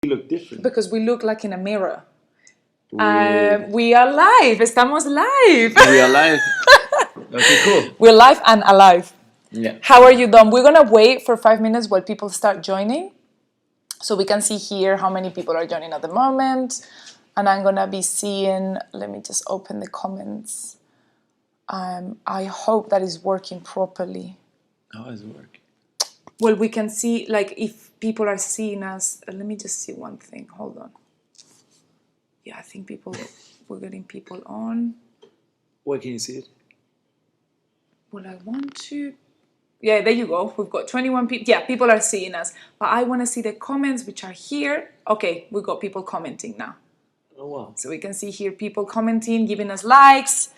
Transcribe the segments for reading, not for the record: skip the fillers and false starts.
look different. Because we look like in a mirror. We are live. Estamos live. We are live. Okay, cool. We're live and alive. Yeah. How are you, Dom? We're going to wait for 5 minutes while people start joining. So we can see here how many people are joining at the moment. And I'm going to be seeing, let me just open the comments. I hope that is working properly. How is it working? Well, we can see, like, if people are seeing us. Let me just see one thing. Hold on. Yeah, I think we're getting people on. Where can you see it? Well, I want to. Yeah, there you go. We've got 21 people. Yeah, people are seeing us. But I want to see the comments, which are here. Okay, we've got people commenting now. Oh, wow. So we can see here people commenting, giving us likes.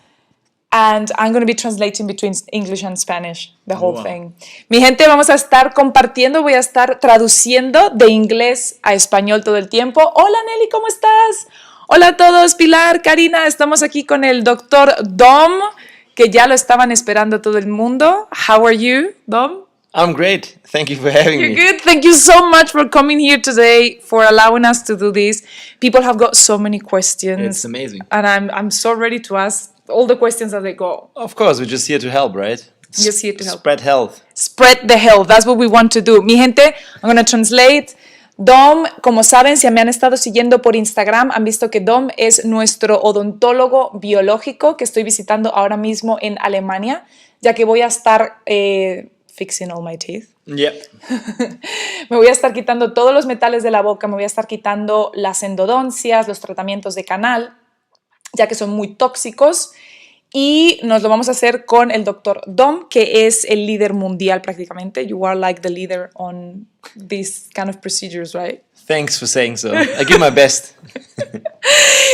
And I'm going to be translating between English and Spanish, the whole thing. Mi gente, vamos a estar compartiendo, voy a estar traduciendo de inglés a español todo el tiempo. Hola Nelly, ¿cómo estás? Hola a todos, Pilar, Karina, estamos aquí con el doctor Dom, que ya lo estaban esperando todo el mundo. How are you, Dom? I'm great. Thank you for having me. You're good. Thank you so much for coming here today, for allowing us to do this. People have got so many questions. It's amazing. And I'm so ready to ask all the questions as they go. Of course, we're just here to help, right? Just here to help. Spread health. Spread the health. That's what we want to do. Mi gente, I'm going to translate. Dom, como saben, si me han estado siguiendo por Instagram, han visto que Dom es nuestro odontólogo biológico que estoy visitando ahora mismo en Alemania, ya que voy a estar fixing all my teeth. Yep. Me voy a estar quitando todos los metales de la boca, me voy a estar quitando las endodoncias, los tratamientos de canal, ya que son muy tóxicos, y nos lo vamos a hacer con el doctor Dom, que es el líder mundial prácticamente. You are like the leader on these kind of procedures, right? Thanks for saying so. I give my best.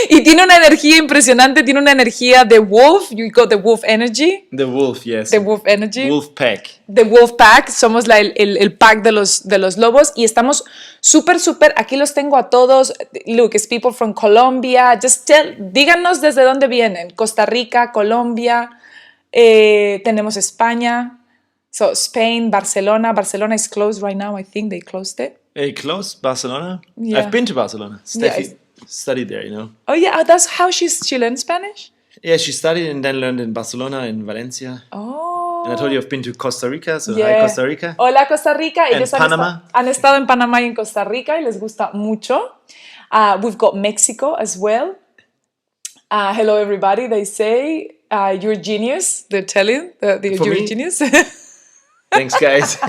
Y tiene una energía impresionante, tiene una energía de wolf. You got the wolf energy. The wolf, yes. The wolf energy. Wolf pack. The wolf pack. Somos el pack de los lobos. Y estamos súper. Aquí los tengo a todos. Look, it's people from Colombia. Just díganos desde dónde vienen. Costa Rica, Colombia. Tenemos España. So, Spain, Barcelona. Barcelona is closed right now. I think they closed it. Close? Barcelona? Yeah. I've been to Barcelona. Steffi studied there, you know. Oh, yeah. That's how she learned Spanish? Yeah, she studied and then learned in Barcelona, in Valencia. Oh. And I told you I've been to Costa Rica, so hi Costa Rica. Hola Costa Rica. And Panama. Han estado en Panamá y en Costa Rica y les gusta mucho. We've got Mexico as well. Hello everybody, they say. You're genius. They're telling you're a genius. Thanks, guys.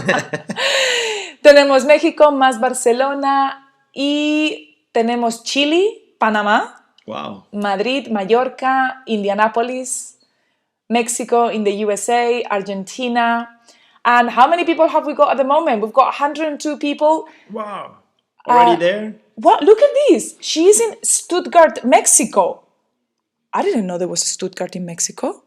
Tenemos México más Barcelona y tenemos Chile, Panamá, Wow. Madrid, Mallorca, Indianapolis, Mexico in the USA, Argentina. And how many people have we got at the moment? We've got 102 people. Wow. Already there? What? Look at this. She's in Stuttgart, Mexico. I didn't know there was a Stuttgart in Mexico.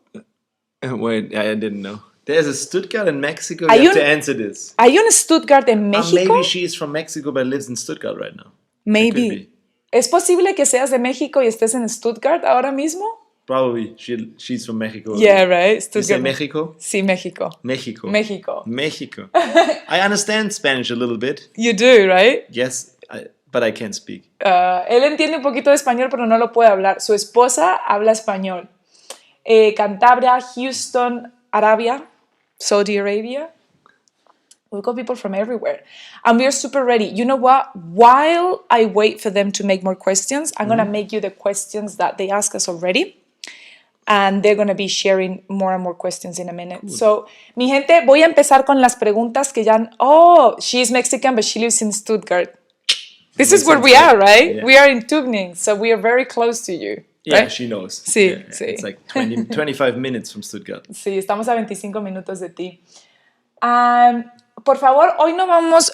Wait, I didn't know. There's a Stuttgart in Mexico. You have to answer this. Are you in Stuttgart en México? Maybe she is from Mexico but lives in Stuttgart right now. Maybe. ¿Es posible que seas de México y estés en Stuttgart ahora mismo? Probably. She's from Mexico. Yeah, right. Stuttgart. You say Mexico? Sí, México. Mexico. I understand Spanish a little bit. You do, right? Yes, but I can't speak. Él entiende un poquito de español, pero no lo puede hablar. Su esposa habla español. Cantabria, Houston, Arabia, Saudi Arabia. We've got people from everywhere. And we are super ready. You know what? While I wait for them to make more questions, I'm going to make you the questions that they ask us already. And they're going to be sharing more and more questions in a minute. Cool. So, mi gente, voy a empezar con las preguntas que ya... Oh, she's Mexican, but she lives in Stuttgart. This is where we are, right? Yeah. We are in Tübingen, so we are very close to you. Yeah, right? she knows. Sí, yeah. Sí. It's like 25 minutes from Stuttgart. Sí, estamos a 25 minutos de ti. Por favor, hoy no vamos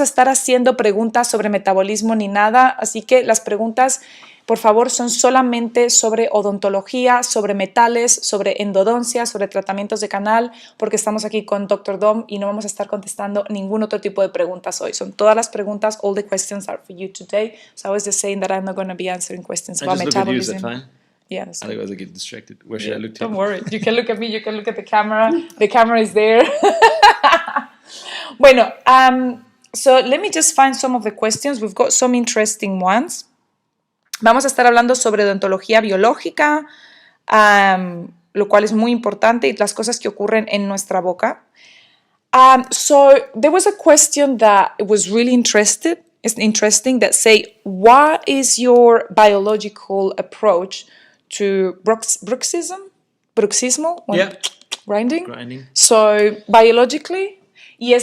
a estar haciendo preguntas sobre metabolismo ni nada, así que las preguntas, por favor, son solamente sobre odontología, sobre metales, sobre endodoncia, sobre tratamientos de canal, porque estamos aquí con Dr. Dom y no vamos a estar contestando ningún otro tipo de preguntas hoy. Son todas las preguntas, all the questions are for you today. So I was just saying that I'm not going to be answering questions about metabolism. Look at you, is that fine? Yes. Otherwise I get distracted. Where should I look to? Don't worry. You can look at me, you can look at the camera. The camera is there. Bueno, So let me just find some of the questions. We've got some interesting ones. Vamos a estar hablando sobre odontología biológica, lo cual es muy importante, y las cosas que ocurren en nuestra boca. So there was a question that was really interesting that say, what is your biological approach to bruxismo? Yeah. Grinding. So biologically, y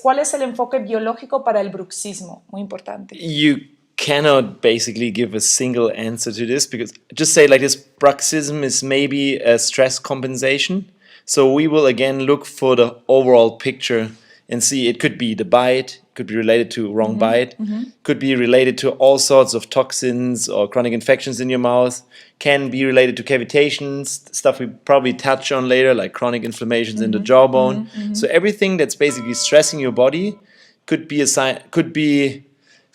¿cuál es el enfoque biológico para el bruxismo? Muy importante. You cannot basically give a single answer to this, because just say like this, bruxism is maybe a stress compensation. So we will again look for the overall picture and see, it could be the bite, could be related to wrong bite, could be related to all sorts of toxins or chronic infections in your mouth, can be related to cavitations, stuff we probably touch on later, like chronic inflammations in the jawbone. So everything that's basically stressing your body could be a sign, could be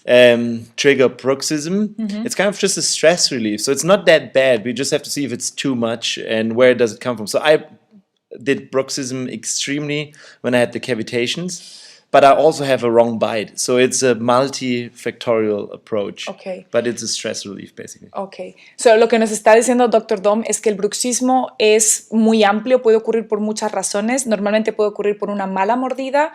trigger bruxism. It's kind of just a stress relief, so it's not that bad. We just have to see if it's too much and where does it come from. So I did bruxism extremely when I had the cavitations, but I also have a wrong bite, so it's a multifactorial approach. Okay. But it's a stress relief basically. Okay. So lo que nos está diciendo Dr. Dom es que el bruxismo es muy amplio, puede ocurrir por muchas razones. Normalmente puede ocurrir por una mala mordida,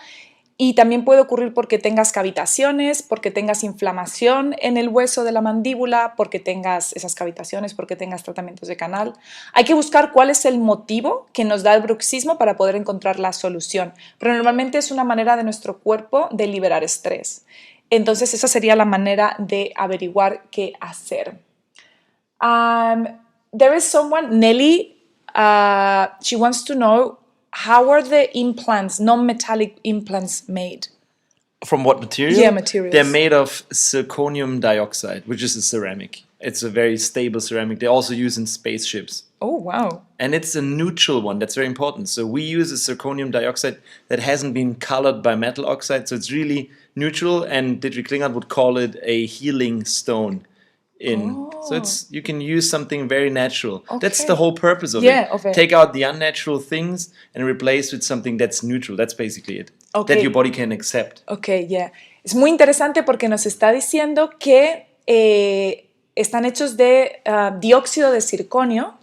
y también puede ocurrir porque tengas cavitaciones, porque tengas inflamación en el hueso de la mandíbula, porque tengas esas cavitaciones, porque tengas tratamientos de canal. Hay que buscar cuál es el motivo que nos da el bruxismo para poder encontrar la solución. Pero normalmente es una manera de nuestro cuerpo de liberar estrés. Entonces esa sería la manera de averiguar qué hacer. There is someone, Nelly, she wants to know, how are the implants, non-metallic implants, made? From what material? Yeah, materials. They're made of zirconium dioxide, which is a ceramic. It's a very stable ceramic. They also use in spaceships. Oh, wow. And it's a neutral one. That's very important. So we use a zirconium dioxide that hasn't been colored by metal oxide. So it's really neutral, and Dietrich Klinghardt would call it a healing stone. So you can use something very natural. Okay. That's the whole purpose of it. Take out the unnatural things and replace with something that's neutral. That's basically it. Okay. That your body can accept. Okay, yeah. Es muy interesante porque nos está diciendo que están hechos de dióxido de zirconio.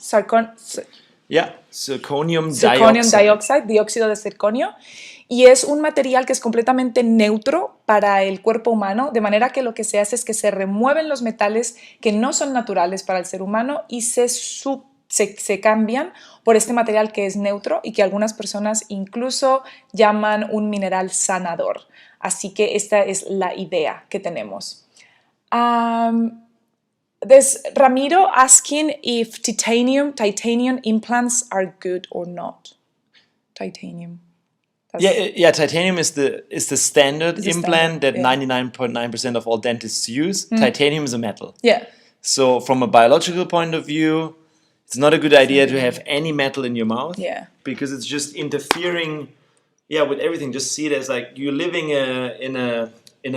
Zirconium dioxide, dióxido de zirconio. Y es un material que es completamente neutro para el cuerpo humano, de manera que lo que se hace es que se remueven los metales que no son naturales para el ser humano y se cambian por este material que es neutro y que algunas personas incluso llaman un mineral sanador. Así que esta es la idea que tenemos. There's Ramiro asking if titanium implants are good or not. Titanium. Titanium is the standard implant that 99.9% of all dentists use. Titanium is a metal. Yeah. So from a biological point of view, it's not a good idea to have any metal in your mouth. Yeah. Because it's just interfering with everything. Just see it as like you're living in a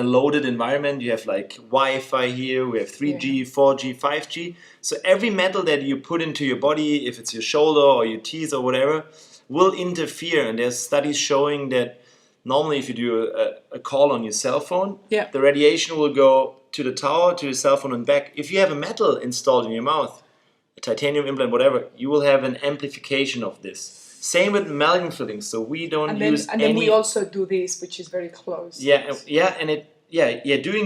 loaded environment. You have like Wi-Fi here, we have 3G, 4G, 5G. So every metal that you put into your body, if it's your shoulder or your teeth or whatever, will interfere. And there's studies showing that normally if you do a call on your cell phone, the radiation will go to the tower, to your cell phone and back. If you have a metal installed in your mouth, a titanium implant, whatever, you will have an amplification of this. Same with amalgam fillings. So we don't use any... And then we also do this, which is very close. Doing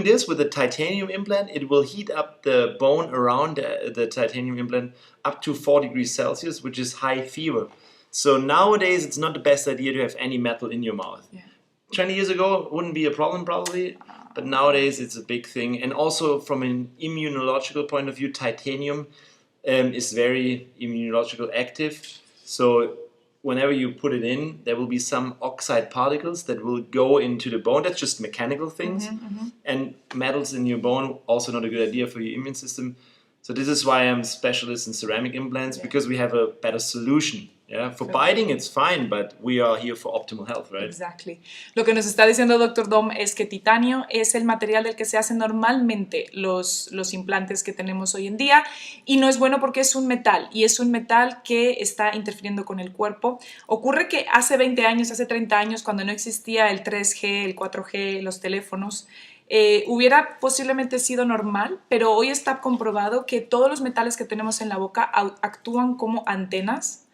this with a titanium implant, it will heat up the bone around the titanium implant up to 4 degrees Celsius, which is high fever. So nowadays, it's not the best idea to have any metal in your mouth. 20 years ago, it wouldn't be a problem probably, but nowadays it's a big thing. And also from an immunological point of view, titanium is very immunological active. So whenever you put it in, there will be some oxide particles that will go into the bone. That's just mechanical things. And metals in your bone, also not a good idea for your immune system. So this is why I'm a specialist in ceramic implants, because we have a better solution Yeah, for biting it's fine, but we are here for optimal health, right? Exactly. Lo que nos está diciendo Dr. Dom es que titanio es el material del que se hacen normalmente los implantes que tenemos hoy en día y no es bueno porque es un metal y es un metal que está interfiriendo con el cuerpo. Ocurre que hace 20 años, hace 30 años, cuando no existía el 3G, el 4G, los teléfonos, hubiera posiblemente sido normal, pero hoy está comprobado que todos los metales que tenemos en la boca actúan como antenas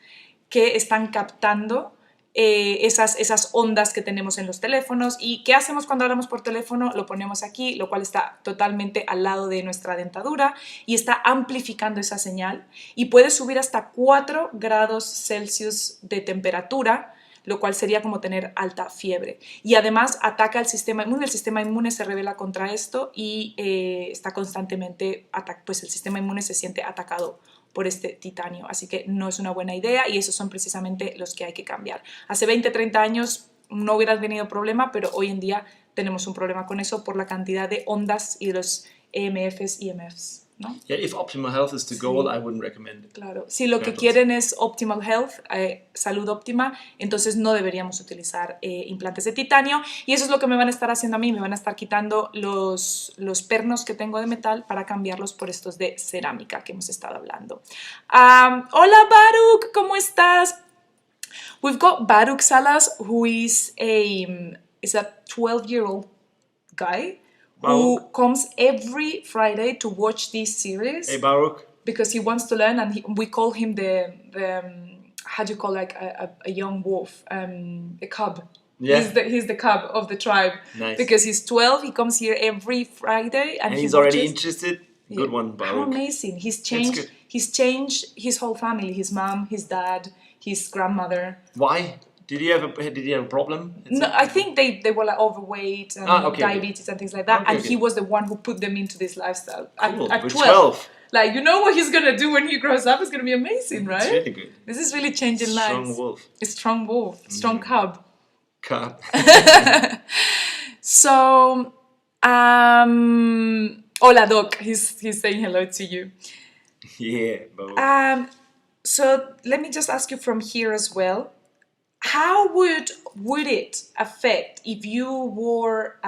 que están captando esas ondas que tenemos en los teléfonos. ¿Y qué hacemos cuando hablamos por teléfono? Lo ponemos aquí, lo cual está totalmente al lado de nuestra dentadura y está amplificando esa señal y puede subir hasta 4 grados Celsius de temperatura, lo cual sería como tener alta fiebre. Y además ataca el sistema inmune se rebela contra esto y está constantemente, pues el sistema inmune se siente atacado por este titanio, así que no es una buena idea y esos son precisamente los que hay que cambiar. Hace 20, 30 años no hubiera tenido problema, pero hoy en día tenemos un problema con eso por la cantidad de ondas y de los EMFs, EMFs. ¿No? Yeah, if optimal health is the goal, I wouldn't recommend it. Claro, si lo que quieren es optimal health, salud óptima, entonces no deberíamos utilizar implantes de titanio y eso es lo que me van a estar haciendo a mí, me van a estar quitando los pernos que tengo de metal para cambiarlos por estos de cerámica que hemos estado hablando. Hola Baruc, ¿cómo estás? We've got Baruc Salas, who is a 12-year-old guy who comes every Friday to watch this series. Hey Baruc. Because he wants to learn, and we call him the how do you call like a young wolf, a cub. Yeah. He's the cub of the tribe. Nice. Because he's 12, he comes here every Friday, and he's already interested. Good one, Baruc. How amazing! He's changed his whole family: his mom, his dad, his grandmother. Why? Did he have a problem? No, I think they were like overweight and diabetes and things like that, and he was the one who put them into this lifestyle. Cool. At 12. Like, you know what he's going to do when he grows up is going to be amazing, right? It's really good. This is really changing lives. Strong wolf. A strong wolf. Strong cub. Cub. So, hola Doc. He's saying hello to you. Yeah. So, let me just ask you from here as well. How would it affect if you wore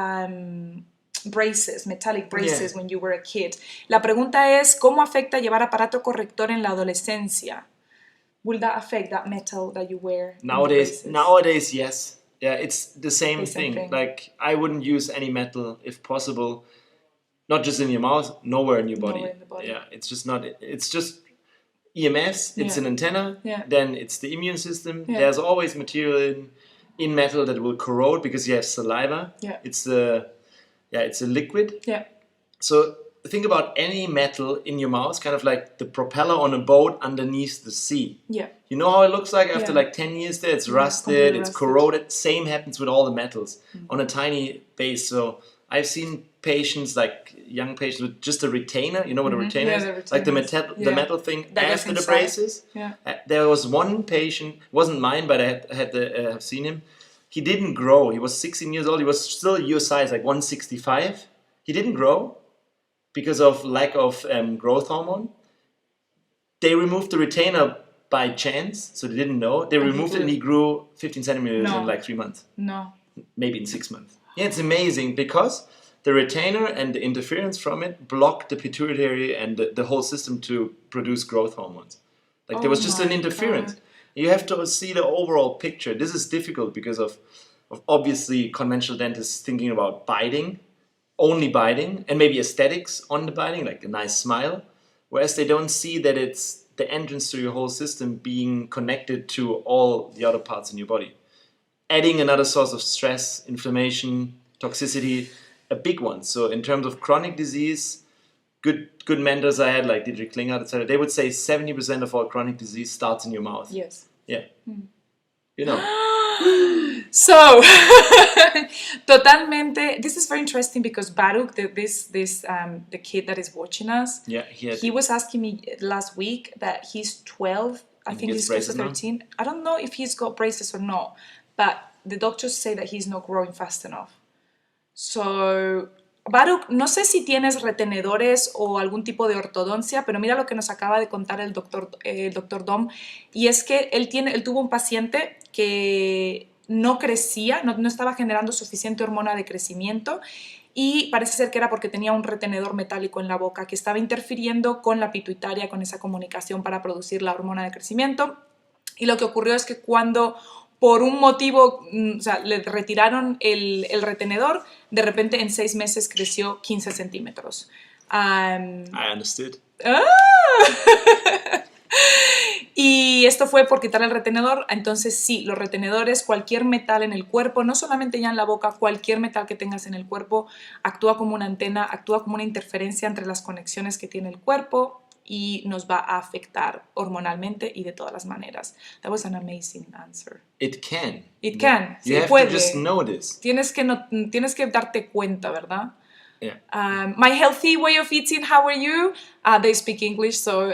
braces, metallic braces, when you were a kid? La pregunta es, ¿cómo afecta llevar aparato corrector en la adolescencia? Will that affect that metal that you wear? Nowadays, yes. Yeah, it's the same thing. Like, I wouldn't use any metal if possible. Not just in your mouth, nowhere in your body. Nowhere in the body. Yeah, it's just not. It's just EMFs. It's an antenna. Yeah. Then it's the immune system. Yeah. There's always material in metal that will corrode because you have saliva. Yeah. It's a liquid. Yeah. So think about any metal in your mouth, kind of like the propeller on a boat underneath the sea. Yeah. You know how it looks like after like 10 years there? It's rusted, it's corroded. Same happens with all the metals on a tiny base. So I've seen patients, like young patients, with just a retainer. You know what a retainer is? Like the metal thing that after the braces. Yeah. There was one patient, wasn't mine, but I had seen him. He didn't grow. He was 16 years old. He was still your size, like 165. He didn't grow because of lack of growth hormone. They removed the retainer by chance, so they didn't know. They removed it and he grew 15 centimeters in like 3 months. No. Maybe in 6 months. Yeah, it's amazing because the retainer and the interference from it blocked the pituitary and the whole system to produce growth hormones. Like there was just an interference. God. You have to see the overall picture. This is difficult because of obviously conventional dentists thinking about biting, only biting, and maybe aesthetics on the biting, like a nice smile, whereas they don't see that it's the entrance to your whole system being connected to all the other parts in your body. Adding another source of stress, inflammation, toxicity, a big one. So in terms of chronic disease, good mentors I had, like Dietrich Klinghardt, etc., they would say 70% of all chronic disease starts in your mouth. Yes. Yeah. You know. So, totalmente, this is very interesting because Baruc, the kid that is watching us, he was asking me last week that he's 12, I think he's close to 13. I don't know if he's got braces or not, but the doctors say that he's not growing fast enough. So, Baruc, no sé si tienes retenedores o algún tipo de ortodoncia, pero mira lo que nos acaba de contar el doctor Dom, y es que él tuvo un paciente que no crecía, no estaba generando suficiente hormona de crecimiento, y parece ser que era porque tenía un retenedor metálico en la boca que estaba interfiriendo con la pituitaria, con esa comunicación para producir la hormona de crecimiento. Y lo que ocurrió es que cuando por un motivo, o sea, le retiraron el retenedor, de repente en 6 meses creció 15 centímetros. I understood. Y esto fue por quitar el retenedor. Entonces sí, los retenedores, cualquier metal en el cuerpo, no solamente ya en la boca, cualquier metal que tengas en el cuerpo actúa como una antena, actúa como una interferencia entre las conexiones que tiene el cuerpo y nos va a afectar hormonalmente y de todas las maneras. That was an amazing answer. It can. It can. You Sí, have puede. to just notice. Tienes que darte cuenta, ¿verdad? Yeah. My healthy way of eating, how are you? They speak English, so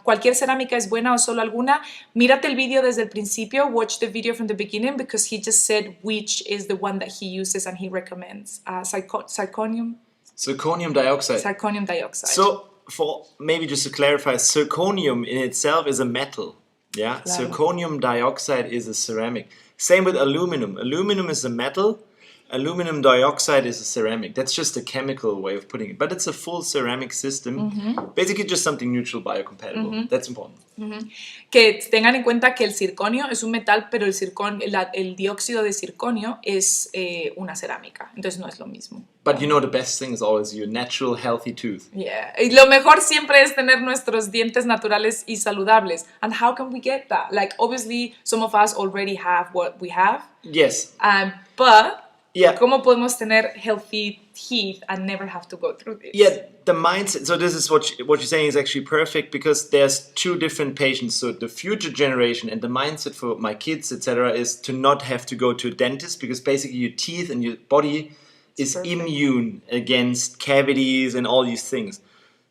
cualquier cerámica es buena o solo alguna. Mírate el video desde el principio, watch the video from the beginning, because he just said which is the one that he uses and he recommends. Zirconium Dioxide. Zirconium dioxide. So, maybe just to clarify, zirconium in itself is a metal. Yeah, Claro. Zirconium dioxide is a ceramic. Same with aluminum. Aluminum is a metal. Aluminum dioxide is a ceramic. That's just a chemical way of putting it. But it's a full ceramic system. Basically just something neutral biocompatible. That's important. Que tengan en cuenta que el circonio es un metal, pero el dióxido de circonio es una cerámica. Entonces no es lo mismo. But you know, the best thing is always your natural, healthy tooth. Yeah. Y lo mejor siempre es tener nuestros dientes naturales y saludables. And how can we get that? Like, obviously, some of us already have what we have. Yes. But Yeah. ¿cómo podemos tener healthy teeth and never have to go through this? Yeah, the mindset. So this is what you're saying is actually perfect, because there's two different patients. So the future generation and the mindset for my kids, etc., is to not have to go to a dentist, because basically your teeth and your body is Perfect. immune against cavities and all these things.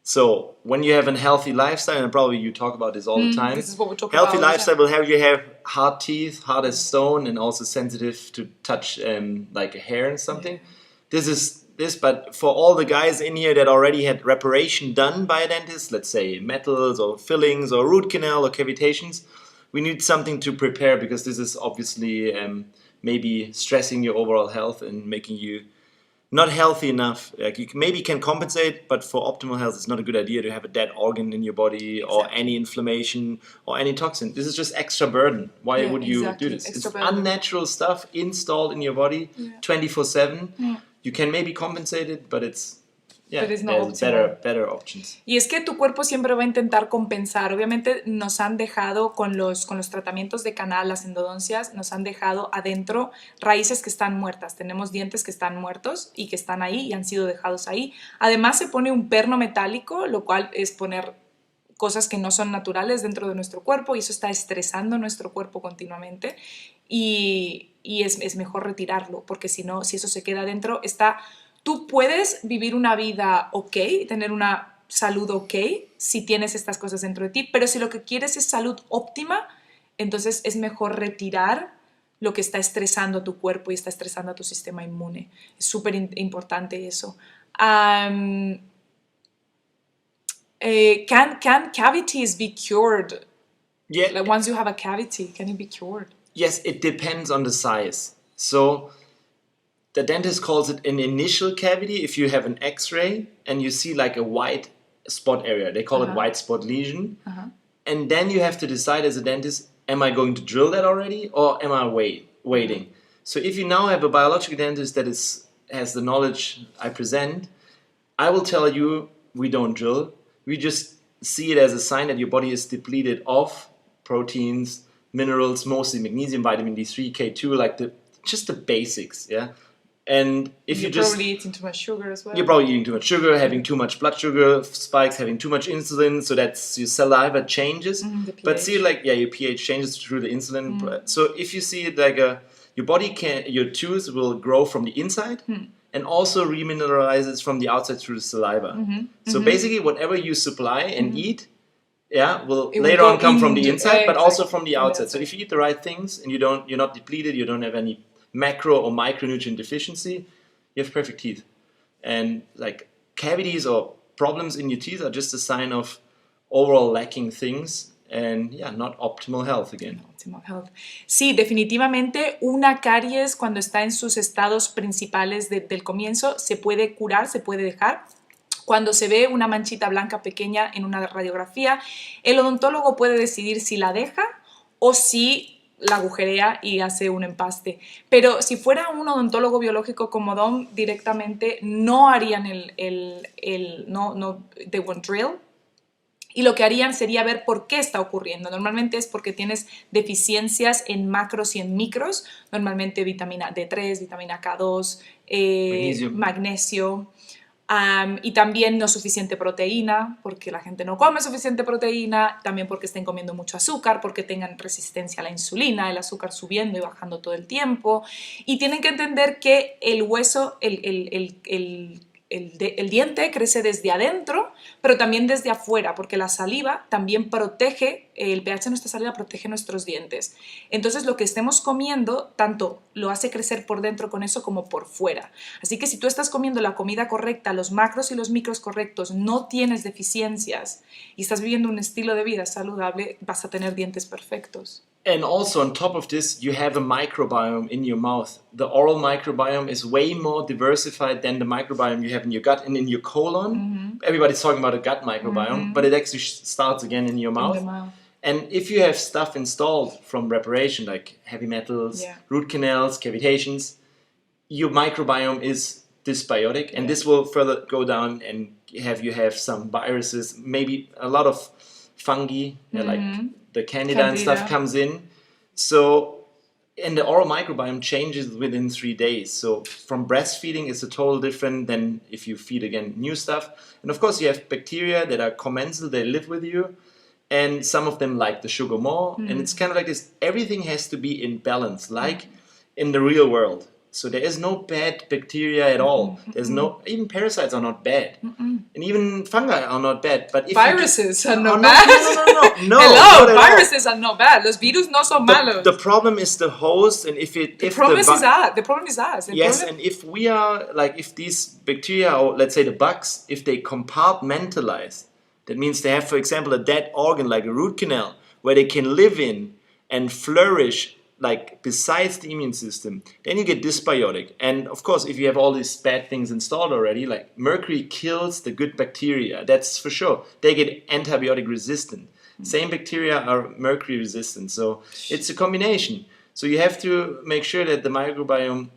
So when you have a healthy lifestyle, and probably you talk about this all the time, This is what we talk healthy about. lifestyle will have you have hard teeth, hard as stone, and also sensitive to touch like a hair and something. But for all the guys in here that already had reparation done by a dentist, let's say metals or fillings or root canal or cavitations, we need something to prepare, because this is obviously maybe stressing your overall health and making you not healthy enough. Like you maybe can compensate, but for optimal health, it's not a good idea to have a dead organ in your body or any inflammation or any toxin. This is just extra burden. Why would you do this? Extra It's burden. unnatural stuff installed in your body 24/7. You can maybe compensate it, but it's But it's not there's better options. Y es que tu cuerpo siempre va a intentar compensar. Obviamente nos han dejado con los tratamientos de canal, las endodoncias, nos han dejado adentro raíces que están muertas. Tenemos dientes que están muertos y que están ahí y han sido dejados ahí. Además se pone un perno metálico, lo cual es poner cosas que no son naturales dentro de nuestro cuerpo, y eso está estresando nuestro cuerpo continuamente, y es mejor retirarlo, porque si no, si eso se queda dentro, tú puedes vivir una vida ok, tener una salud ok, si tienes estas cosas dentro de ti, pero si lo que quieres es salud óptima, entonces es mejor retirar lo que está estresando a tu cuerpo y está estresando a tu sistema inmune. Es súper importante eso. Can cavities be cured? Yeah. Like once you have a cavity, can it be cured? Yes, it depends on the size. So the dentist calls it an initial cavity if you have an X-ray and you see like a white spot area. They call it white spot lesion. And then you have to decide as a dentist, am I going to drill that already, or am I waiting? So if you now have a biological dentist that has the knowledge I present, I will tell you, we don't drill. We just see it as a sign that your body is depleted of proteins, minerals, mostly magnesium, vitamin D3, K2, like just the basics, yeah? And if You're probably eating too much sugar as well. You're probably eating too much sugar, having too much blood sugar spikes, having too much insulin, so that's your saliva changes. But see, like, your pH changes through the insulin. So if you see it like your tooth will grow from the inside and also remineralizes from the outside through the saliva. So basically, whatever you supply and eat, will later on come from the inside, but also from the outside. So if you eat the right things and you're not depleted, you don't have any macro or micronutrient deficiency, you have perfect teeth. And like cavities or problems in your teeth are just a sign of overall lacking things and yeah, not optimal health again. Optimal health. Sí, definitivamente una caries cuando está en sus estados principales del comienzo se puede curar, se puede dejar. Cuando se ve una manchita blanca pequeña en una radiografía, el odontólogo puede decidir si la deja o si la agujerea y hace un empaste. Pero si fuera un odontólogo biológico como Dom, directamente no harían they won't drill. Y lo que harían sería ver por qué está ocurriendo. Normalmente es porque tienes deficiencias en macros y en micros, normalmente vitamina D3, vitamina K2, magnesio. Y también no suficiente proteína, porque la gente no come suficiente proteína, también porque estén comiendo mucho azúcar, porque tengan resistencia a la insulina, el azúcar subiendo y bajando todo el tiempo. Y tienen que entender que el hueso, el diente crece desde adentro, pero también desde afuera, porque la saliva también protege, el pH de nuestra saliva protege nuestros dientes. Entonces lo que estemos comiendo tanto lo hace crecer por dentro con eso como por fuera. Así que si tú estás comiendo la comida correcta, los macros y los micros correctos, no tienes deficiencias y estás viviendo un estilo de vida saludable, vas a tener dientes perfectos. And also on top of this, you have a microbiome in your mouth. The oral microbiome is way more diversified than the microbiome you have in your gut and in your colon. Everybody's talking about a gut microbiome, but it actually starts again in your mouth. In the mouth. And if you have stuff installed from reparation, like heavy metals, root canals, cavitations, your microbiome is dysbiotic, and this will further go down and you have some viruses, maybe a lot of fungi, like the candida and stuff comes in. So, and the oral microbiome changes within 3 days. So from breastfeeding, it's a total different than if you feed again new stuff. And of course, you have bacteria that are commensal, they live with you. And some of them like the sugar more. And it's kind of like this, everything has to be in balance, like in the real world. So there is no bad bacteria at all. There's no, even parasites are not bad. And even fungi are not bad. But if viruses are not bad. No, Hello, viruses are not bad. Los virus no son malos. The problem is the host, and the problem is us. And if we are, like, if these bacteria, or let's say the bugs, if they compartmentalize, that means they have, for example, a dead organ like a root canal, where they can live in and flourish, like besides the immune system, then you get dysbiotic. And of course, if you have all these bad things installed already, like mercury kills the good bacteria, that's for sure. They get antibiotic resistant. Same bacteria are mercury resistant, so it's a combination. So you have to make sure that the microbiome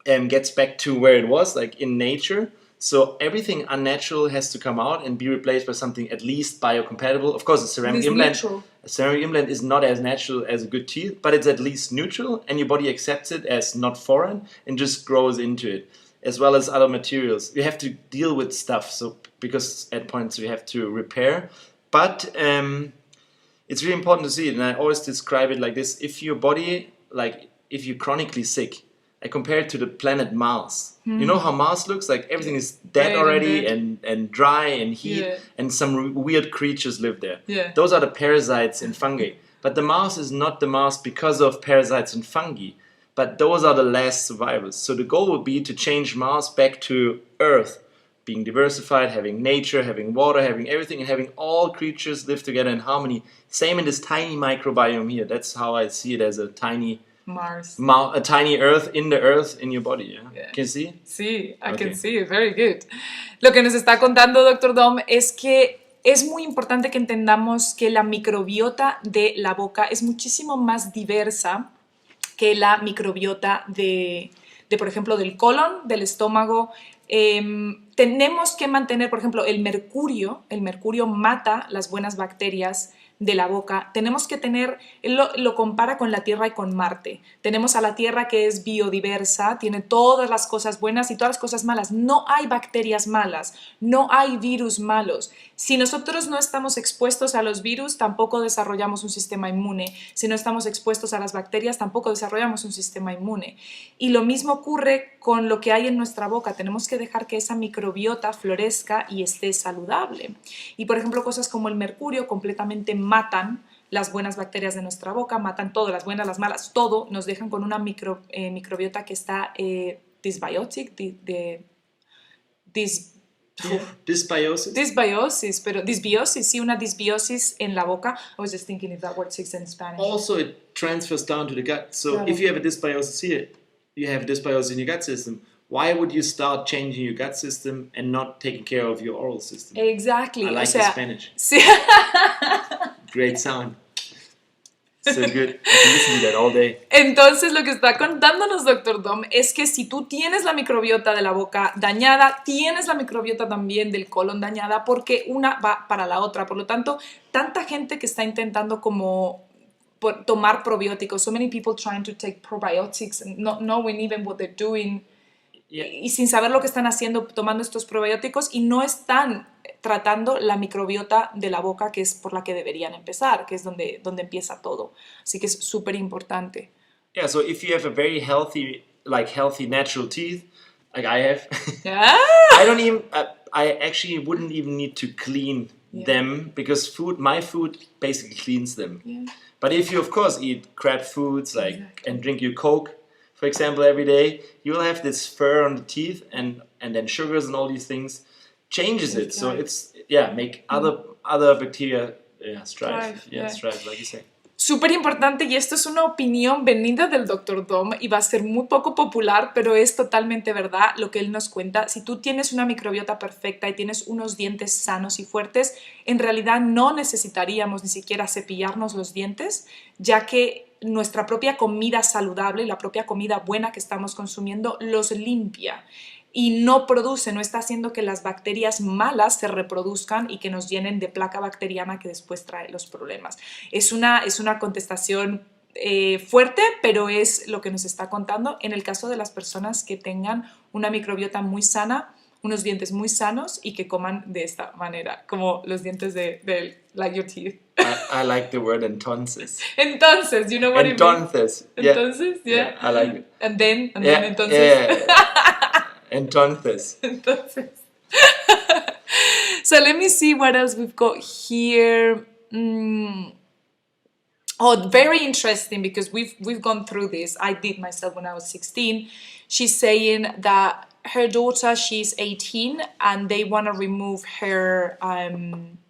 gets back to where it was, like in nature. So everything unnatural has to come out and be replaced by something at least biocompatible. Of course, a ceramic implant is not as natural as a good teeth, but it's at least neutral, and your body accepts it as not foreign and just grows into it, as well as other materials. You have to deal with stuff, so because at points you have to repair. But it's really important to see it, and I always describe it like this: if your body, like if you're chronically sick, I compare it to the planet Mars. You know how Mars looks? Like everything is dead already and dry and heat, and some weird creatures live there. Those are the parasites and fungi. But the Mars is not the Mars because of parasites and fungi, but those are the last survivors. So the goal would be to change Mars back to Earth, being diversified, having nature, having water, having everything, and having all creatures live together in harmony. Same in this tiny microbiome here. That's how I see it, as a tiny Mars. A tiny earth in your body. Can you see? Sí, I can see. Very good. Lo que nos está contando Dr. Dom es que es muy importante que entendamos que la microbiota de la boca es muchísimo más diversa que la microbiota de por ejemplo, del colon, del estómago. Tenemos que mantener, por ejemplo, el mercurio mata las buenas bacterias de la boca. Tenemos que tener, él lo compara con la Tierra y con Marte. Tenemos a la Tierra, que es biodiversa, tiene todas las cosas buenas y todas las cosas malas. No hay bacterias malas, no hay virus malos. Si nosotros no estamos expuestos a los virus, tampoco desarrollamos un sistema inmune. Si no estamos expuestos a las bacterias, tampoco desarrollamos un sistema inmune. Y lo mismo ocurre con lo que hay en nuestra boca. Tenemos que dejar que esa microbiota florezca y esté saludable. Y por ejemplo, cosas como el mercurio completamente matan las buenas bacterias de nuestra boca, matan todo, las buenas, las malas, todo, nos dejan con una microbiota que está dysbiotic, Dysbiosis, pero dysbiosis, sí, una dysbiosis en la boca. I was just thinking if that word exists in Spanish. Also, it transfers down to the gut. So Claro. if you have a dysbiosis here, you have dysbiosis in your gut system. Why would you start changing your gut system and not taking care of your oral system? Exactly. I like the Spanish. Sí. Great sound. So good. I can listen to that all day. Entonces, lo que está contándonos Dr. Dom es que si tú tienes la microbiota de la boca dañada, tienes la microbiota también del colon dañada, porque una va para la otra. Por lo tanto, tanta gente que está intentando como tomar probióticos, so many people trying to take probiotics, not knowing even what they're doing, y sin saber lo que están haciendo tomando estos probióticos, y no están tratando la microbiota de la boca, que es por la que deberían empezar, que es donde empieza todo. Así que es súper importante. Yeah, so if you have a very healthy natural teeth, like I have, I actually wouldn't even need to clean them, because my food basically cleans them. Yeah. But if you, of course, eat crap foods and drink your Coke, for example, every day, you will have this fur on the teeth, and then sugars and all these things changes it. So it's make other bacteria strive. Strive, like you say. Súper importante, y esto es una opinión venida del Dr. Dom y va a ser muy poco popular, pero es totalmente verdad lo que él nos cuenta. Si tú tienes una microbiota perfecta y tienes unos dientes sanos y fuertes, en realidad no necesitaríamos ni siquiera cepillarnos los dientes, ya que nuestra propia comida saludable, la propia comida buena que estamos consumiendo, los limpia. Y no está haciendo que las bacterias malas se reproduzcan y que nos llenen de placa bacteriana que después trae los problemas. Es una contestación fuerte, pero es lo que nos está contando. En el caso de las personas que tengan una microbiota muy sana, unos dientes muy sanos y que coman de esta manera, como los dientes de like your teeth. I like the word entonces. Entonces, you know what entonces, I mean? Entonces, yeah. I like it. And then entonces. Entonces. So let me see what else we've got here. Oh, very interesting, because we've gone through this. I did myself when I was 16. She's saying that her daughter, she's 18, and they want to remove her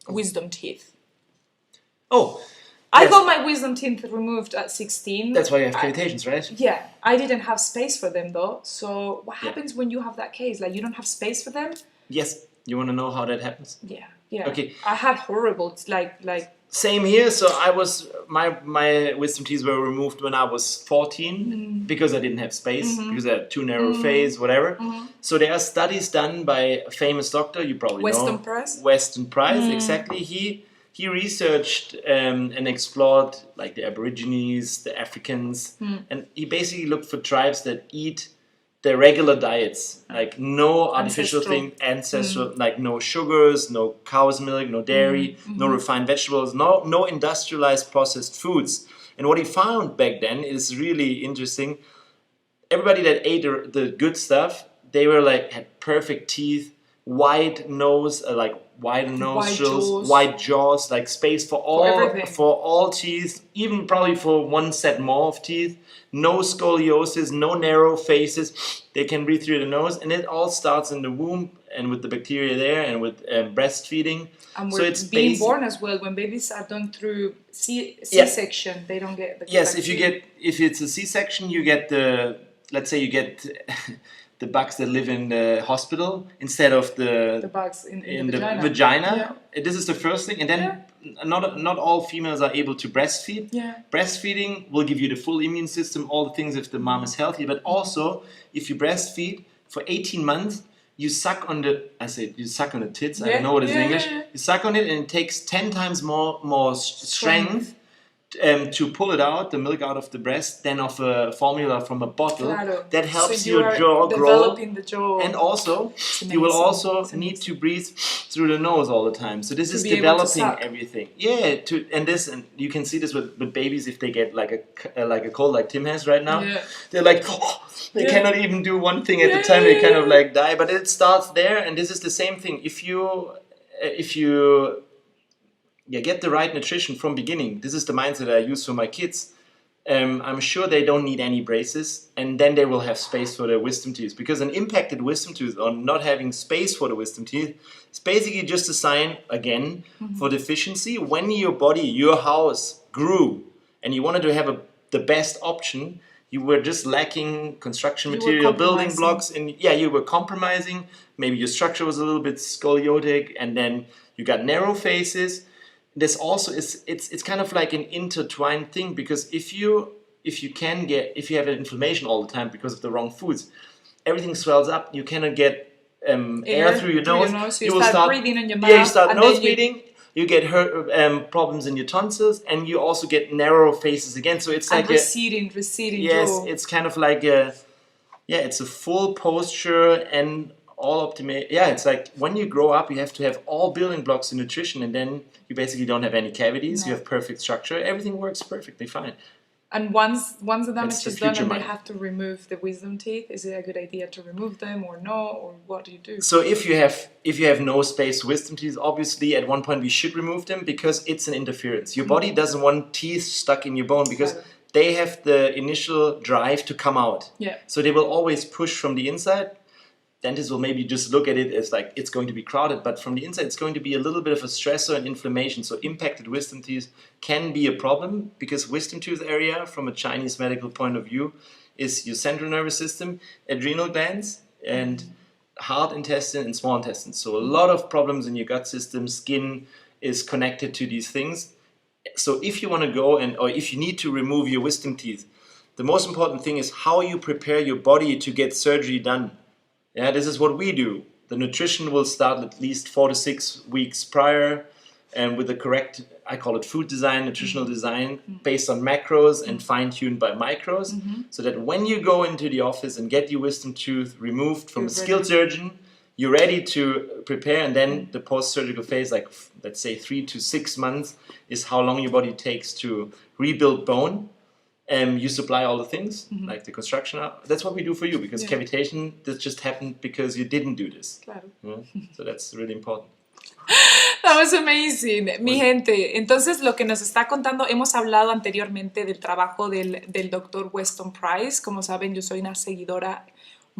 wisdom teeth. Oh. I got my wisdom teeth removed at 16. That's why you have cavitations, right? Yeah, I didn't have space for them though. So what happens when you have that case? Like, you don't have space for them? Yes. You want to know how that happens? Yeah. Okay. I had horrible, like. Same here. So my wisdom teeth were removed when I was 14 because I didn't have space, because I had too narrow face, whatever. So there are studies done by a famous doctor, you probably know. Weston Price, exactly. He researched and explored like the Aborigines, the Africans, and he basically looked for tribes that eat their regular diets, like no artificial thing, ancestral, like no sugars, no cow's milk, no dairy, no refined vegetables, no industrialized processed foods. And what he found back then is really interesting. Everybody that ate the good stuff, they were like had perfect teeth, wide nose, wide nostrils, wide jaws, like space for all teeth, even probably for one set more of teeth. No scoliosis, no narrow faces. They can breathe through the nose, and it all starts in the womb and with the bacteria there, and with breastfeeding. And so it's being born as well. When babies are done through C-section, they don't get the bacteria. If it's a C-section, you get the bugs that live in the hospital instead of the bugs in the vagina. Yeah. This is the first thing, and then not all females are able to breastfeed. Yeah. Breastfeeding will give you the full immune system, all the things if the mom is healthy, but also if you breastfeed for 18 months, you suck on the tits. I don't know what it is in English. You suck on it, and it takes 10 times more strength to pull it out, the milk out of the breast, than of a formula from a bottle. Claro. That helps so your jaw grow. Developing the jaw. And also, you will also need to breathe through the nose all the time. So this is developing everything. Yeah, and you can see this with babies if they get like a cold like Tim has right now. Yeah. They're like, they cannot even do one thing at a time. They kind of like die. But it starts there, and this is the same thing. If you get the right nutrition from beginning. This is the mindset I use for my kids. I'm sure they don't need any braces, and then they will have space for their wisdom teeth. Because an impacted wisdom tooth or not having space for the wisdom teeth is basically just a sign, again, for deficiency. When your body, your house grew, and you wanted to have the best option, you were just lacking construction material, building blocks, and you were compromising. Maybe your structure was a little bit scoliotic, and then you got narrow faces. This also it's kind of like an intertwined thing, because if you have an inflammation all the time because of the wrong foods, everything swells up. You cannot get air through your nose. You will start breathing in your mouth. Yeah, you start nose bleeding. You get problems in your tonsils, and you also get narrow faces again. So it's like receding. Yes, it's kind of like it's a full posture and all optimate. Yeah, it's like when you grow up, you have to have all building blocks in nutrition, and then you basically don't have any cavities. You have perfect structure. Everything works perfectly fine. And once the damage is done and they have to remove the wisdom teeth, is it a good idea to remove them or no? Or what do you do? So if you have no space wisdom teeth, obviously at one point we should remove them, because it's an interference. Your body doesn't want teeth stuck in your bone, because they have the initial drive to come out. Yeah. So they will always push from the inside. Dentists will maybe just look at it as like it's going to be crowded, but from the inside it's going to be a little bit of a stressor and inflammation. So impacted wisdom teeth can be a problem, because wisdom tooth area, from a Chinese medical point of view, is your central nervous system, adrenal glands, and hard intestine and small intestine. So a lot of problems in your gut system, skin is connected to these things. So if you want to go or if you need to remove your wisdom teeth, the most important thing is how you prepare your body to get surgery done. Yeah, this is what we do. The nutrition will start at least 4 to 6 weeks prior, and with the correct, I call it food design, nutritional design, based on macros and fine-tuned by micros, so that when you go into the office and get your wisdom tooth removed from a skilled surgeon, you're ready to prepare, and then the post-surgical phase, like let's say 3 to 6 months, is how long your body takes to rebuild bone. You supply all the things, like the construction. That's what we do for you, because cavitation, this just happened because you didn't do this. Claro. So that's really important. That was amazing. Mi gente, entonces lo que nos está contando, hemos hablado anteriormente del trabajo del Dr. Weston Price. Como saben, yo soy una seguidora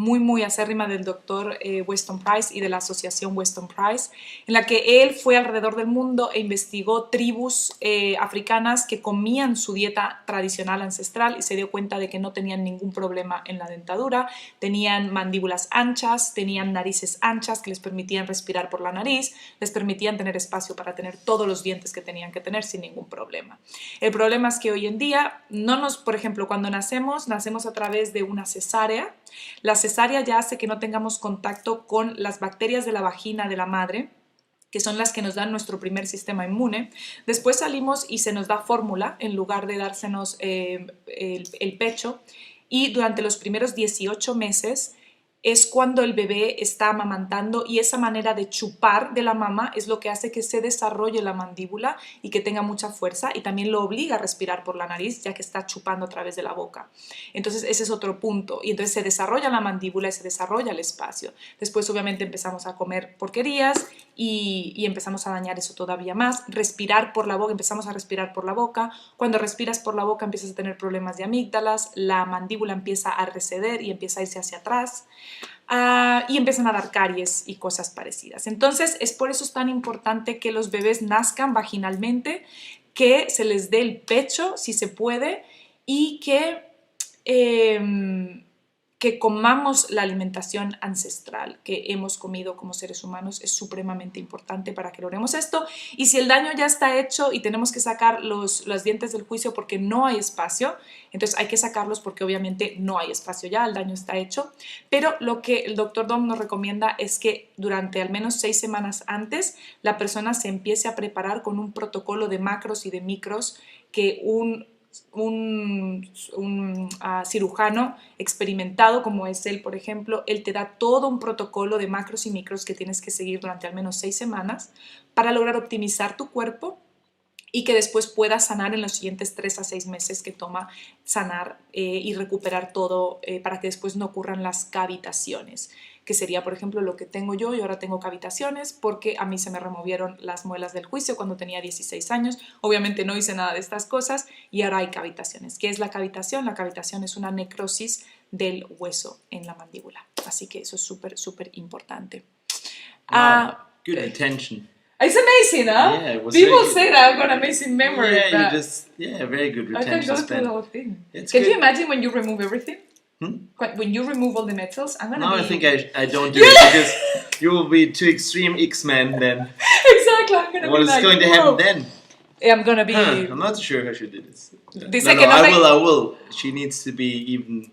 muy acérrima del Dr. Weston Price y de la asociación Weston Price, en la que él fue alrededor del mundo e investigó tribus africanas que comían su dieta tradicional ancestral y se dio cuenta de que no tenían ningún problema en la dentadura, tenían mandíbulas anchas, tenían narices anchas que les permitían respirar por la nariz, les permitían tener espacio para tener todos los dientes que tenían que tener sin ningún problema. El problema es que hoy en día, por ejemplo, cuando nacemos a través de una cesárea. La cesárea ya hace que no tengamos contacto con las bacterias de la vagina de la madre, que son las que nos dan nuestro primer sistema inmune. Después salimos y se nos da fórmula en lugar de dársenos el pecho, y durante los primeros 18 meses es cuando el bebé está amamantando, y esa manera de chupar de la mama es lo que hace que se desarrolle la mandíbula y que tenga mucha fuerza, y también lo obliga a respirar por la nariz, ya que está chupando a través de la boca. Entonces ese es otro punto, y entonces se desarrolla la mandíbula y se desarrolla el espacio. Después obviamente empezamos a comer porquerías y empezamos a dañar eso todavía más. Respirar por la boca, empezamos a respirar por la boca. Cuando respiras por la boca empiezas a tener problemas de amígdalas, la mandíbula empieza a receder y empieza a irse hacia atrás. Y empiezan a dar caries y cosas parecidas. Entonces es por eso es tan importante que los bebés nazcan vaginalmente, que se les dé el pecho si se puede, y que comamos la alimentación ancestral que hemos comido como seres humanos. Es supremamente importante para que logremos esto. Y si el daño ya está hecho y tenemos que sacar los dientes del juicio porque no hay espacio, entonces hay que sacarlos, porque obviamente no hay espacio ya, el daño está hecho. Pero lo que el Dr. Dom nos recomienda es que durante al menos 6 semanas antes la persona se empiece a preparar con un protocolo de macros y de micros que un cirujano experimentado como es él, por ejemplo, él te da todo un protocolo de macros y micros que tienes que seguir durante al menos 6 semanas para lograr optimizar tu cuerpo y que después puedas sanar en los siguientes 3 a 6 meses que toma sanar y recuperar todo, para que después no ocurran las cavitaciones, que sería, por ejemplo, lo que tengo yo. Y ahora tengo cavitaciones porque a mí se me removieron las muelas del juicio cuando tenía 16 años. Obviamente no hice nada de estas cosas y ahora hay cavitaciones. ¿Qué es la cavitación? La cavitación es una necrosis del hueso en la mandíbula. Así que eso es súper, súper importante. Wow, good retention. It's amazing, huh? Yeah, it was People very good. say that I've got amazing memory. Yeah, but very good I can retention go through span. the whole thing. It's Can good. you imagine when you remove everything? Hmm? When you remove all the metals, I'm gonna No, be... I think I don't do it because you will be too extreme X-Men then. Exactly, I'm gonna What be is like, going to happen then? I'm gonna be... I'm not sure how she did this. Dice No, que no I me- will. She needs to be even...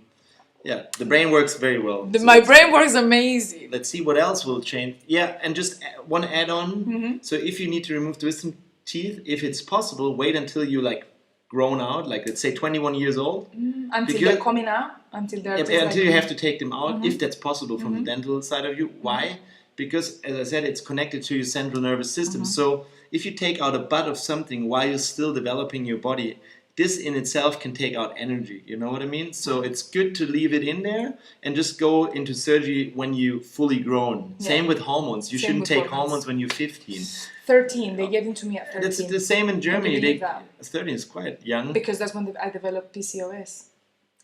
Yeah, the brain works very well. So My brain works amazing. let's see what else will change. Yeah, and just one add-on. Mm-hmm. So if you need to remove the wisdom teeth, if it's possible, wait until you like grown out, like let's say 21 years old. Until Because- they're coming out, until they're just until you like... have to take them out, if that's possible from the dental side of you. Why? Because, as I said, it's connected to your central nervous system. So if you take out a bud of something while you're still developing your body, this in itself can take out energy. You know what I mean? So it's good to leave it in there and just go into surgery when you're fully grown. Yeah. Same with hormones. You Same shouldn't with take hormones. hormones when you're 15. 13, they gave it to me at 13. That's the same in Germany. believe that? 13 is quite young. Because that's when I developed PCOS.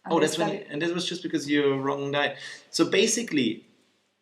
And Oh, they that's when, started- and this was just because you're wrong diet. So basically,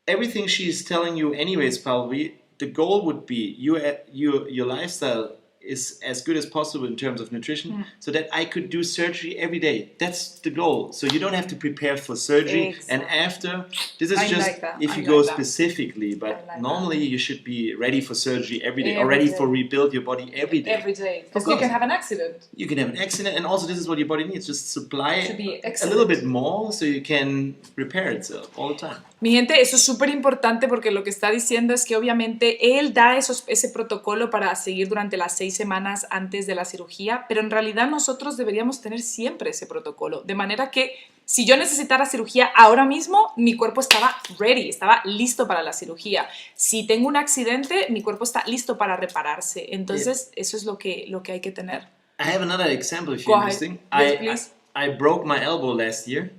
everything she's telling you, anyways, probably the goal would be your lifestyle is as good as possible in terms of nutrition, so that I could do surgery every day. That's the goal. So you don't have to prepare for surgery, and after. This is I just like that. if I you like go that. specifically, but I like normally you should be ready for surgery every day, or Every ready day. for rebuild your body every day. Every day. Because course. you can have an accident. You can have an accident, and also this is what your body needs. Just supply Should be a excellent. little bit more so you can repair itself all the time. Mi gente, eso es súper importante porque lo que está diciendo es que obviamente él da ese protocolo para seguir durante las 6 semanas antes de la cirugía, pero en realidad nosotros deberíamos tener siempre ese protocolo. De manera que si yo necesitara cirugía ahora mismo, mi cuerpo estaba ready, estaba listo para la cirugía. Si tengo un accidente, mi cuerpo está listo para repararse. Entonces, eso es lo que hay que tener. I have another example if Go you're ahead. interesting. Yes, please. I broke my elbow last year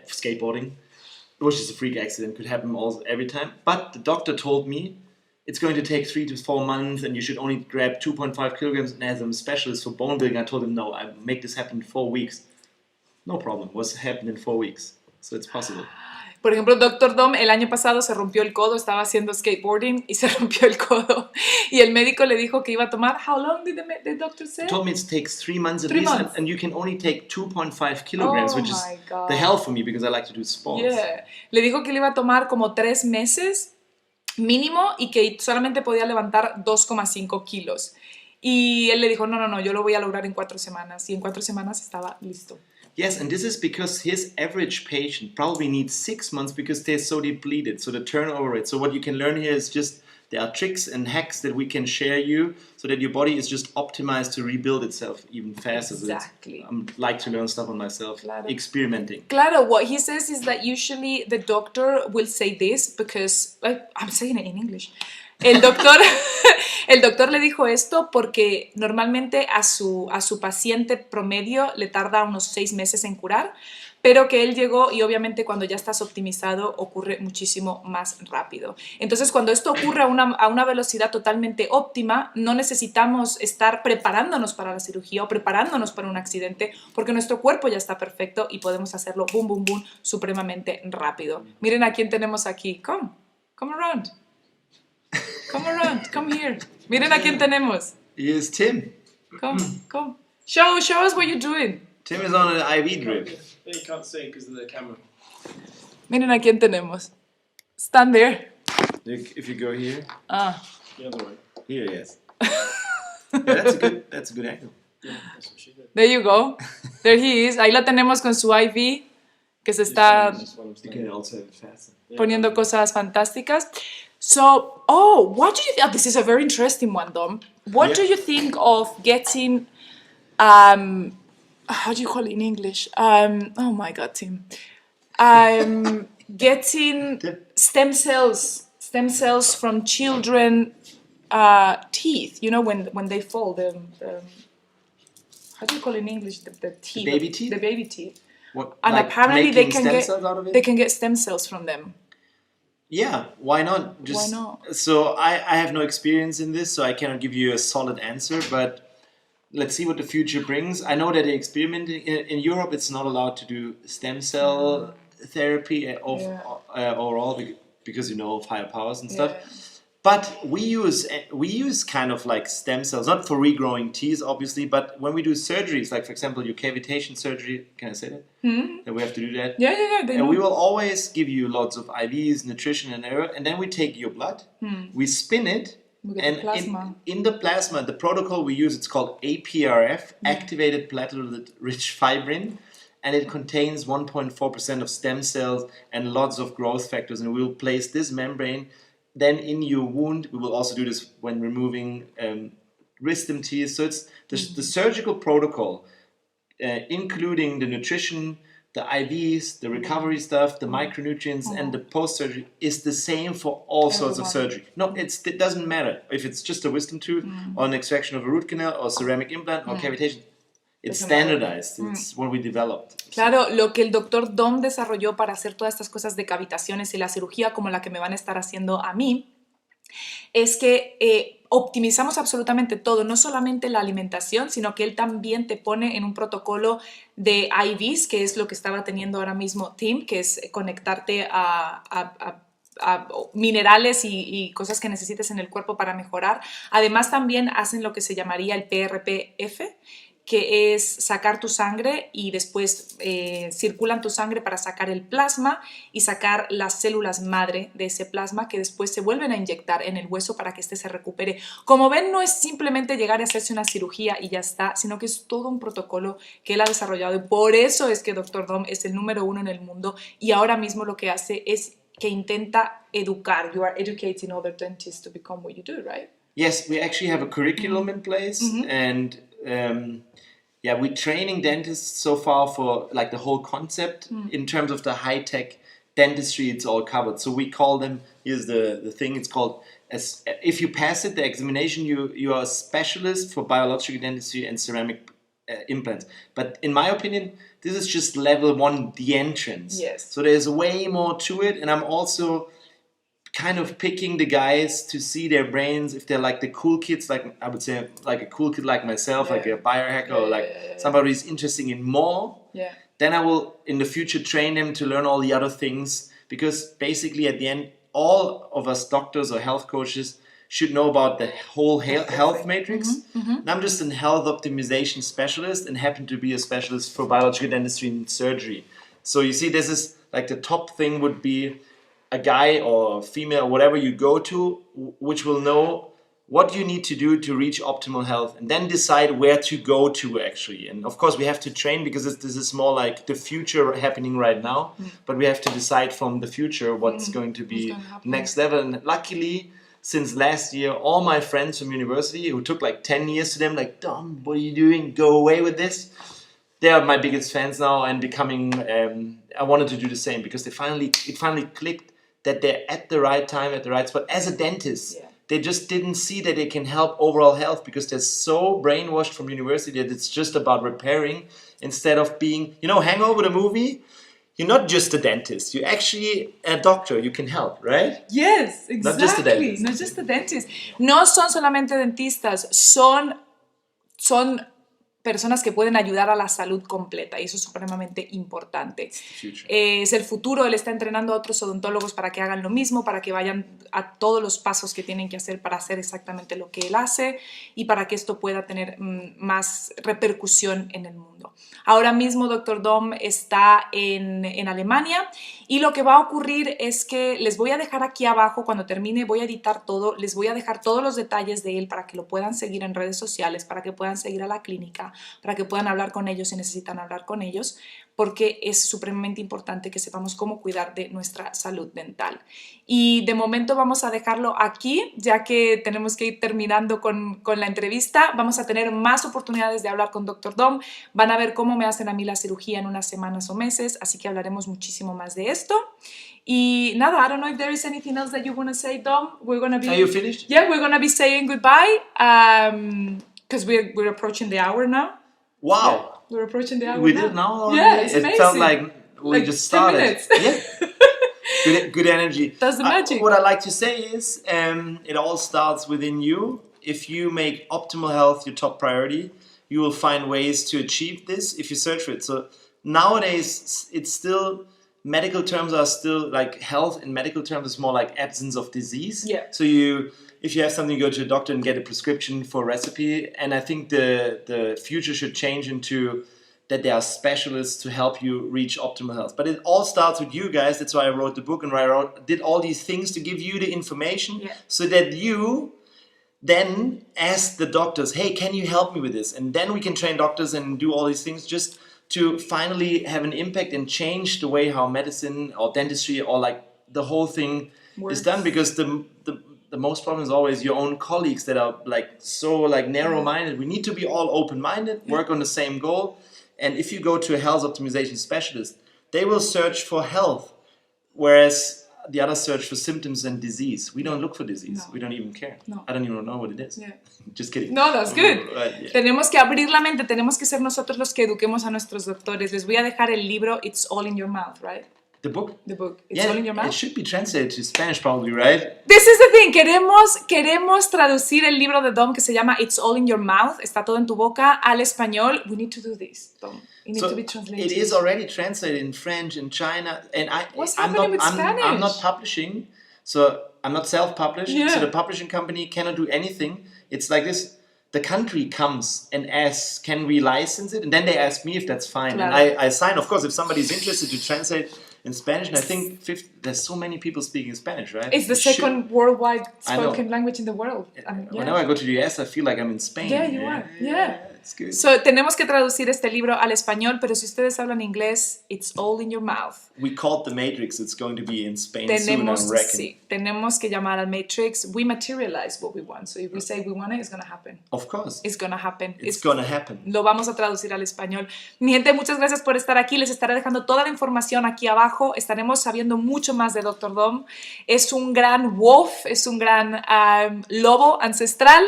skateboarding, which is a freak accident, could happen every time. But the doctor told me it's going to take 3 to 4 months and you should only grab 2.5 kilograms. And as I'm a specialist for bone building, I told him, no, I make this happen in 4 weeks. No problem, was happened in 4 weeks. So it's possible. Por ejemplo, Dr. Dom el año pasado se rompió el codo, estaba haciendo skateboarding y se rompió el codo. Y el médico le dijo que iba a tomar, how long did the doctor say? He told me it takes 3 months at 3 least, months. and you can only take 2.5 kilograms, Oh which is my God. the hell for me because I like to do sports. Yeah. Le dijo que le iba a tomar como 3 meses mínimo y que solamente podía levantar 2,5 kilos. Y él le dijo, no, yo lo voy a lograr en 4 semanas. Y en 4 semanas estaba listo. Yes, and this is because his average patient probably needs 6 months because they're so depleted, so the turnover rate. So what you can learn here is just there are tricks and hacks that we can share you so that your body is just optimized to rebuild itself even faster. Exactly. So I like to learn stuff on myself, Claro. experimenting. Claro, what he says is that usually the doctor will say this because, I'm saying it in English. El doctor le dijo esto porque normalmente a su paciente promedio le tarda unos 6 meses en curar, pero que él llegó y obviamente cuando ya estás optimizado ocurre muchísimo más rápido. Entonces cuando esto ocurre a una velocidad totalmente óptima, no necesitamos estar preparándonos para la cirugía o preparándonos para un accidente porque nuestro cuerpo ya está perfecto y podemos hacerlo boom, boom, boom, supremamente rápido. Miren a quién tenemos aquí. Come around. Come around, come here. Miren a quién tenemos. Here's Tim. Come. Show us what you're doing. Tim is on an IV drip. You can't see because of the camera. Miren a quién tenemos. Stand there. If you go here, The other way. here, yes. Yeah, that's a good angle. Yeah, that's what she did. There you go. There he is. Ahí la tenemos con su IV, que se está Just one I'm You standing. can also have it faster. poniendo cosas fantásticas. So, what do you think? This is a very interesting one, Dom. What Yeah. do you think of getting, how do you call it in English? Oh my God, Tim. Getting stem cells from children teeth. You know, when they fall, how do you call it in English? The teeth. baby teeth? The baby teeth. What, And like apparently they making can stem get cells out of it? they can get stem cells from them. Yeah, why not? Why not? So I have no experience in this, so I cannot give you a solid answer, but let's see what the future brings. I know that they experiment in Europe. It's not allowed to do stem cell therapy overall because of higher powers and stuff. Yeah. But we use kind of like stem cells, not for regrowing teeth, obviously, but when we do surgeries, like for example your cavitation surgery, can I say that? That we have to do that. Yeah. They And know. we will always give you lots of IVs, nutrition, and then we take your blood, we spin it, We get and the plasma. in the plasma, the protocol we use, it's called APRF, activated platelet-rich fibrin, and it contains 1.4% of stem cells and lots of growth factors. And we will place this membrane then in your wound. We will also do this when removing wisdom teeth. So it's the surgical protocol, including the nutrition, the IVs, the recovery stuff, the micronutrients, and the post-surgery is the same for all sorts of surgery. No, it doesn't matter if it's just a wisdom tooth or an extraction of a root canal or ceramic implant or cavitation. It's standardized. It's what we developed. Claro, lo que el doctor Dom desarrolló para hacer todas estas cosas de cavitaciones y la cirugía como la que me van a estar haciendo a mí, es que optimizamos absolutamente todo, no solamente la alimentación, sino que él también te pone en un protocolo de IVs, que es lo que estaba teniendo ahora mismo Tim, que es conectarte a minerales y cosas que necesites en el cuerpo para mejorar. Además también hacen lo que se llamaría el PRPF, que es sacar tu sangre y después circulan tu sangre para sacar el plasma y sacar las células madre de ese plasma que después se vuelven a inyectar en el hueso para que éste se recupere. Como ven, no es simplemente llegar a hacerse una cirugía y ya está, sino que es todo un protocolo que él ha desarrollado y por eso es que Dr. Dom es el número 1 en el mundo y ahora mismo lo que hace es que intenta educar. You are educating other dentists to become what you do, right? Yes, we actually have a curriculum in place, and we're training dentists so far for like the whole concept in terms of the high-tech dentistry. It's all covered. So we call them. Here's the thing. It's called if you pass it, the examination, you are a specialist for biological dentistry and ceramic implants. But in my opinion, this is just level 1, the entrance. Yes. So there's way more to it, and I'm also kind of picking the guys to see their brains, if they're like the cool kids, like I would say like a cool kid like myself, like a biohacker, or like somebody who's interested in more. Then I will in the future train them to learn all the other things, because basically at the end all of us doctors or health coaches should know about the whole health matrix. And I'm just a health optimization specialist and happen to be a specialist for biological dentistry and surgery. So you see, this is like the top thing would be a guy or female, whatever you go to, which will know what you need to do to reach optimal health, and then decide where to go to actually. And of course we have to train, because this is more like the future happening right now, but we have to decide from the future what's going to be next level. And luckily, since last year, all my friends from university who took like 10 years to them, like, Dom, what are you doing? Go away with this. They are my biggest fans now, and becoming, I wanted to do the same, because it finally clicked that they're at the right time, at the right spot. As a dentist, they just didn't see that they can help overall health, because they're so brainwashed from university that it's just about repairing instead of being, Hangover the movie. You're not just a dentist. You're actually a doctor. You can help, right? Yes, exactly. Not just a dentist. Not just a dentist. No son solamente dentistas, son personas que pueden ayudar a la salud completa, y eso es supremamente importante. Es el futuro. Él está entrenando a otros odontólogos para que hagan lo mismo, para que vayan a todos los pasos que tienen que hacer para hacer exactamente lo que él hace y para que esto pueda tener más repercusión en el mundo. Ahora mismo Dr. Dom está en Alemania, y lo que va a ocurrir es que les voy a dejar aquí abajo, cuando termine voy a editar todo, les voy a dejar todos los detalles de él para que lo puedan seguir en redes sociales, para que puedan seguir a la clínica, para que puedan hablar con ellos si necesitan hablar con ellos, porque es supremamente importante que sepamos cómo cuidar de nuestra salud dental. Y de momento vamos a dejarlo aquí, ya que tenemos que ir terminando con la entrevista. Vamos a tener más oportunidades de hablar con Dr. Dom. Van a ver cómo me hacen a mí la cirugía en unas semanas o meses, así que hablaremos muchísimo más de esto. Y nada, I don't know if there is anything else that you want to say, Dom. We're gonna be... Are you finished? Yeah, we're going to be saying goodbye, because we're approaching the hour now. Wow. We're approaching the hour We now. did now. Yeah, it's it amazing. felt like we Like just 10 started. minutes. Yeah. Good energy. That's the magic. What I like to say is, it all starts within you. If you make optimal health your top priority, you will find ways to achieve this if you search for it. So nowadays, it's still, medical terms are still like health in medical terms is more like absence of disease. Yeah. So if you have something, you go to a doctor and get a prescription for a recipe. And I think the future should change into that there are specialists to help you reach optimal health. But it all starts with you guys. That's why I wrote the book and why I did all these things to give you the information so that you then ask the doctors, hey, can you help me with this? And then we can train doctors and do all these things just to finally have an impact and change the way how medicine or dentistry or like the whole thing is done. Because the most problem is always your own colleagues that are like so like narrow-minded. We need to be all open-minded, work on the same goal. And if you go to a health optimization specialist, they will search for health, whereas the others search for symptoms and disease. We don't look for disease. We don't even care. I don't even know what it is. Just kidding. No, that's good. Right, Tenemos que abrir la mente, tenemos que ser nosotros los que eduquemos a nuestros doctores. Les voy a dejar el libro It's All in Your Mouth, right? The book? The book. It's All in Your Mouth. It should be translated to Spanish probably, right? This is the thing. Queremos traducir el libro de Dom que se llama It's All in Your Mouth. Está todo en tu boca al español. We need to do this, Dom. It needs to be translated. It is already translated in French in China, and What's happening with Spanish? I'm not publishing, so I'm not self-published. So the publishing company cannot do anything. It's like this: the country comes and asks, "Can we license it?" And then they ask me if that's fine, Claro. and I sign. Of course, if somebody's interested to translate in Spanish, and I think there's so many people speaking Spanish, right? It's the second worldwide I know. spoken language in the world. Whenever I go to the US, I feel like I'm in Spain. Yeah, you are. Yeah. It's good. So, tenemos que traducir este libro al español, pero si ustedes hablan inglés, It's All in Your Mouth. We called the Matrix. It's going to be in Spain soon, I reckon. Tenemos que llamar al Matrix. We materialize what we want. So, if we say we want it, it's going to happen. Of course. It's going to happen. It's going to happen. Lo vamos a traducir al español. Mi gente, muchas gracias por estar aquí. Les estaré dejando toda la información aquí abajo. Estaremos sabiendo mucho más de Dr. Dom. Es un gran wolf, es un gran lobo ancestral.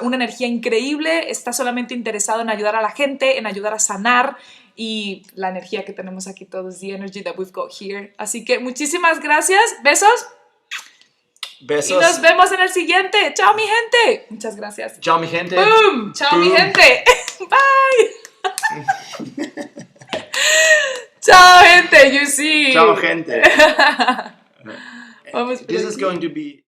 Una energía increíble, está solamente interesado en ayudar a la gente, en ayudar a sanar, y la energía que tenemos aquí todos, the energy that we've got here. Así que muchísimas gracias, besos. Besos. Y nos vemos en el siguiente. Chao, mi gente. Muchas gracias. Chao, mi gente. Boom. Chao, mi gente. Bye. Chao, gente. You see. Chao, gente. Vamos, This is going to be